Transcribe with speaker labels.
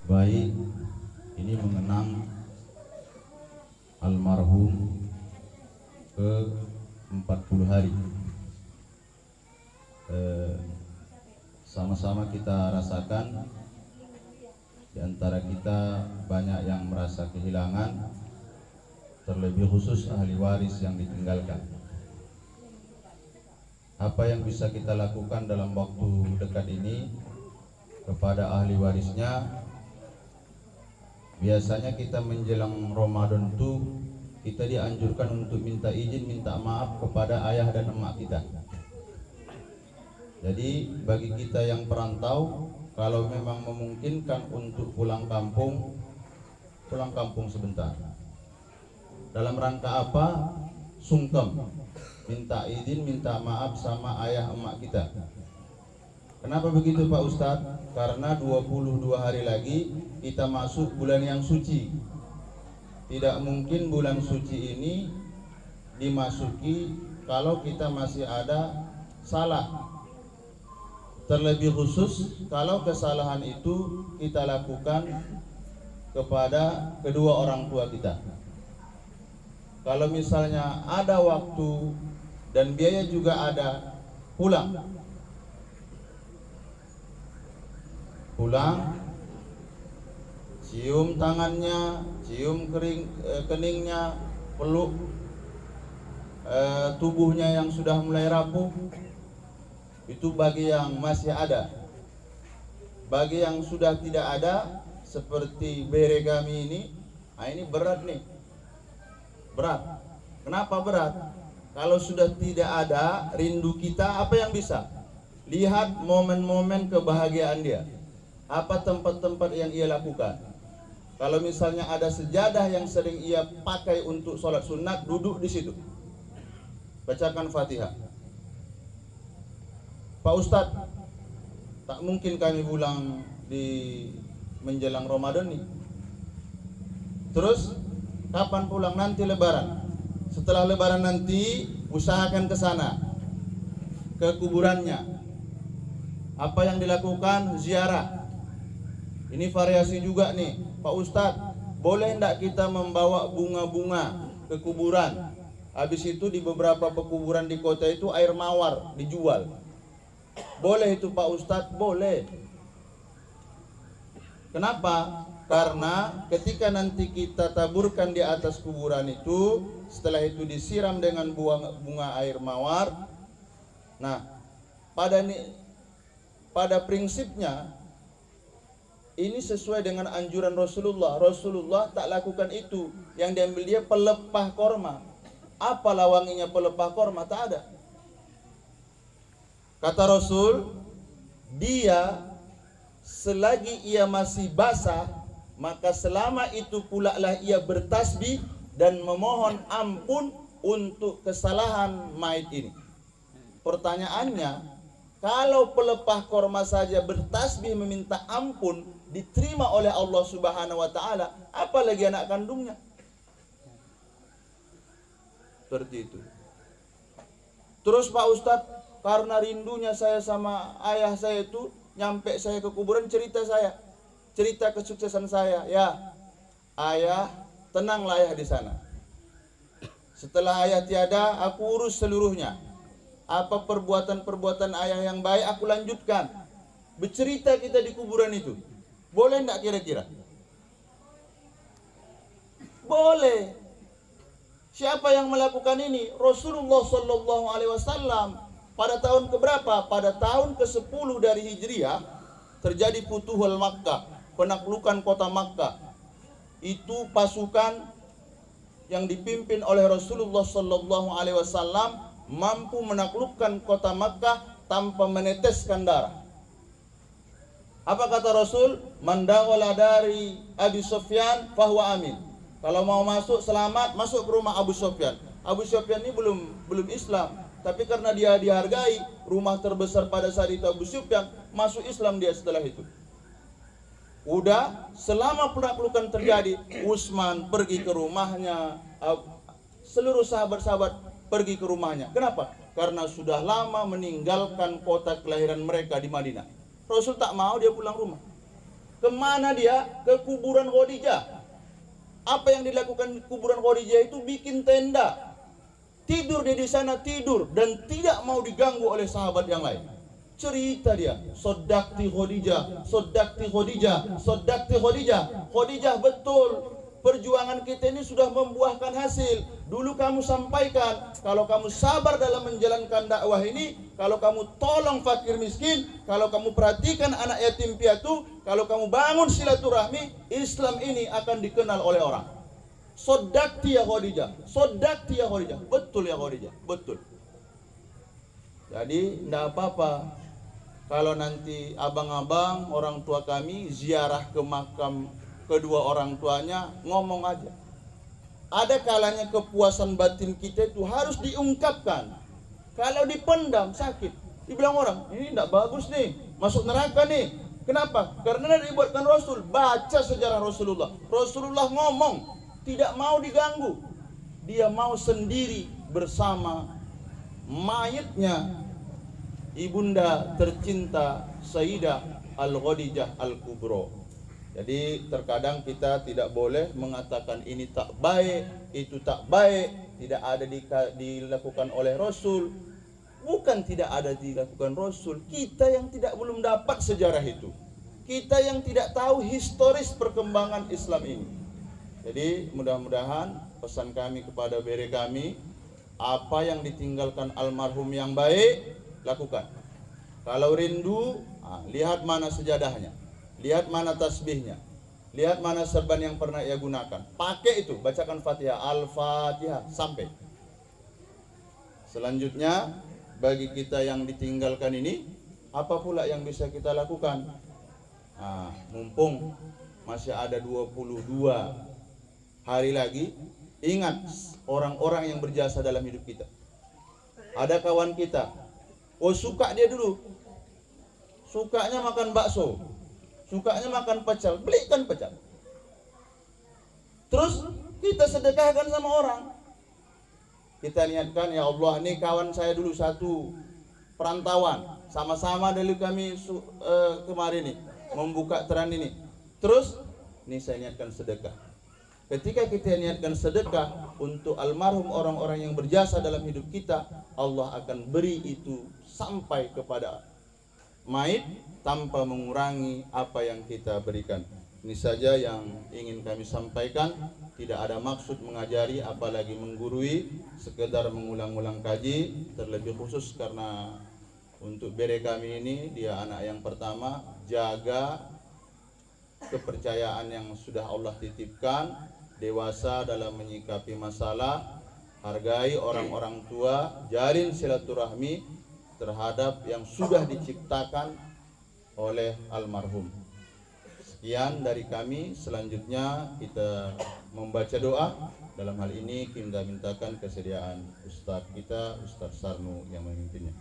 Speaker 1: Baik, ini mengenang almarhum ke 40 hari. Sama-sama kita rasakan, di antara kita banyak yang merasa kehilangan, terlebih khusus ahli waris yang ditinggalkan. Apa yang bisa kita lakukan dalam waktu dekat ini kepada ahli warisnya? Biasanya kita menjelang Ramadan itu kita dianjurkan untuk minta izin, minta maaf kepada ayah dan emak kita. Jadi bagi kita yang perantau, kalau memang memungkinkan untuk pulang kampung sebentar. Dalam rangka apa? Sungkem, minta izin, minta maaf sama ayah emak kita. Kenapa begitu Pak Ustadz? Karena 22 hari lagi kita masuk bulan yang suci. Tidak mungkin bulan suci ini dimasuki kalau kita masih ada salah. Terlebih khusus kalau kesalahan itu kita lakukan kepada kedua orang tua kita. Kalau misalnya ada waktu dan biaya juga ada, pulang, cium tangannya, cium keningnya, peluk tubuhnya yang sudah mulai rapuh. Itu bagi yang masih ada. Bagi yang sudah tidak ada, seperti bere kami ini, ini berat nih. Berat. Kenapa berat? Kalau sudah tidak ada rindu kita, apa yang bisa? Lihat momen-momen kebahagiaan dia. Apa tempat-tempat yang ia lakukan? Kalau misalnya ada sejadah yang sering ia pakai untuk sholat sunat, duduk di situ, bacakan Fatihah. Pak Ustadz, tak mungkin kami pulang di menjelang Ramadan nih. Terus kapan pulang? Nanti Lebaran. Setelah Lebaran nanti usahakan ke sana, ke kuburannya. Apa yang dilakukan? Ziarah. Ini variasi juga nih, Pak Ustadz, boleh enggak kita membawa bunga-bunga ke kuburan? Habis itu di beberapa pekuburan di kota itu air mawar dijual. Boleh itu Pak Ustadz? Boleh. Kenapa? Karena ketika nanti kita taburkan di atas kuburan itu, setelah itu disiram dengan bunga air mawar. Nah, pada prinsipnya ini sesuai dengan anjuran Rasulullah. Rasulullah tak lakukan itu. Yang diambil dia pelepah korma. Apa lawanginya pelepah korma? Tak ada. Kata Rasul, dia selagi ia masih basah, maka selama itu pula lah ia bertasbih dan memohon ampun untuk kesalahan mayit ini. Pertanyaannya, kalau pelepah korma saja bertasbih meminta ampun diterima oleh Allah Subhanahu wa taala, apalagi anak kandungnya? Seperti itu. Terus Pak Ustadz, karena rindunya saya sama ayah saya itu, nyampe saya ke kuburan cerita kesuksesan saya. Ya, ayah, tenanglah ayah di sana. Setelah ayah tiada, aku urus seluruhnya. Apa perbuatan-perbuatan ayah yang baik aku lanjutkan. Bercerita kita di kuburan itu. Boleh enggak kira-kira? Boleh. Siapa yang melakukan ini? Rasulullah sallallahu alaihi wasallam. Pada tahun keberapa? Pada tahun ke-10 dari Hijriah terjadi Futuhul Makkah, penaklukan kota Makkah. Itu pasukan yang dipimpin oleh Rasulullah sallallahu alaihi wasallam mampu menaklukkan kota Makkah tanpa meneteskan darah. Apa kata Rasul? Mandawala dari Abi Sufyan fahuwa amin. Kalau mau masuk selamat, masuk ke rumah Abu Sufyan. Abu Sufyan ini belum Islam, tapi karena dia dihargai, rumah terbesar pada saat itu Abu Sufyan, masuk Islam dia setelah itu. Udah, selama penaklukan terjadi, Utsman pergi ke rumahnya, seluruh sahabat-sahabat pergi ke rumahnya. Kenapa? Karena sudah lama meninggalkan kota kelahiran mereka di Madinah. Rasul tak mau dia pulang rumah. Kemana dia? Ke kuburan Khadijah. Apa yang dilakukan di kuburan Khadijah itu bikin tenda. Tidur di sana, tidur, dan tidak mau diganggu oleh sahabat yang lain. Cerita dia, sodakti Khadijah, sodakti Khadijah, sodakti Khadijah. Khadijah, betul, perjuangan kita ini sudah membuahkan hasil. Dulu kamu sampaikan, kalau kamu sabar dalam menjalankan dakwah ini, kalau kamu tolong fakir miskin, kalau kamu perhatikan anak yatim piatu, kalau kamu bangun silaturahmi, Islam ini akan dikenal oleh orang. Sodakti ya Khadijah, sodakti ya Khadijah. Betul ya Khadijah, betul. Jadi tidak apa-apa kalau nanti abang-abang orang tua kami ziarah ke makam kedua orang tuanya, ngomong aja. Ada kalanya kepuasan batin kita itu harus diungkapkan. Kalau dipendam sakit. Dibilang orang, ini tidak bagus nih, masuk neraka nih. Kenapa? Karena dibuatkan Rasul. Baca sejarah Rasulullah. Rasulullah ngomong, tidak mau diganggu. Dia mau sendiri bersama mayatnya ibunda tercinta Sayyidah Al-Khadijah Al-Kubra. Jadi terkadang kita tidak boleh mengatakan ini tak baik, itu tak baik, tidak ada dilakukan oleh Rasul. Bukan tidak ada dilakukan Rasul, kita yang belum dapat sejarah itu. Kita yang tidak tahu historis perkembangan Islam ini. Jadi mudah-mudahan pesan kami kepada bere kami, apa yang ditinggalkan almarhum yang baik, lakukan. Kalau rindu, lihat mana sejadahnya, lihat mana tasbihnya, lihat mana serban yang pernah ia gunakan. Pakai itu, bacakan Fatihah, Al-Fatihah sampai. Selanjutnya, bagi kita yang ditinggalkan ini, apa pula yang bisa kita lakukan? Mumpung masih ada 22 hari lagi, ingat orang-orang yang berjasa dalam hidup kita. Ada kawan kita, suka dia dulu, sukanya makan bakso, sukanya makan pecel, belikan pecel. Terus kita sedekahkan sama orang. Kita niatkan, ya Allah, ini kawan saya dulu satu perantauan, sama-sama dulu kami kemarin nih membuka teran ini. Terus ini saya niatkan sedekah. Ketika kita niatkan sedekah untuk almarhum orang-orang yang berjasa dalam hidup kita, Allah akan beri itu sampai kepada mayit tanpa mengurangi apa yang kita berikan. Ini saja yang ingin kami sampaikan. Tidak ada maksud mengajari apalagi menggurui, sekedar mengulang-ulang kaji. Terlebih khusus karena untuk bere kami ini dia anak yang pertama, jaga kepercayaan yang sudah Allah titipkan, dewasa dalam menyikapi masalah, hargai orang-orang tua, jalin silaturahmi terhadap yang sudah diciptakan oleh almarhum. Sekian dari kami. Selanjutnya kita membaca doa. Dalam hal ini kita mintakan kesediaan Ustadz kita, Ustadz Sarnu yang memimpinnya.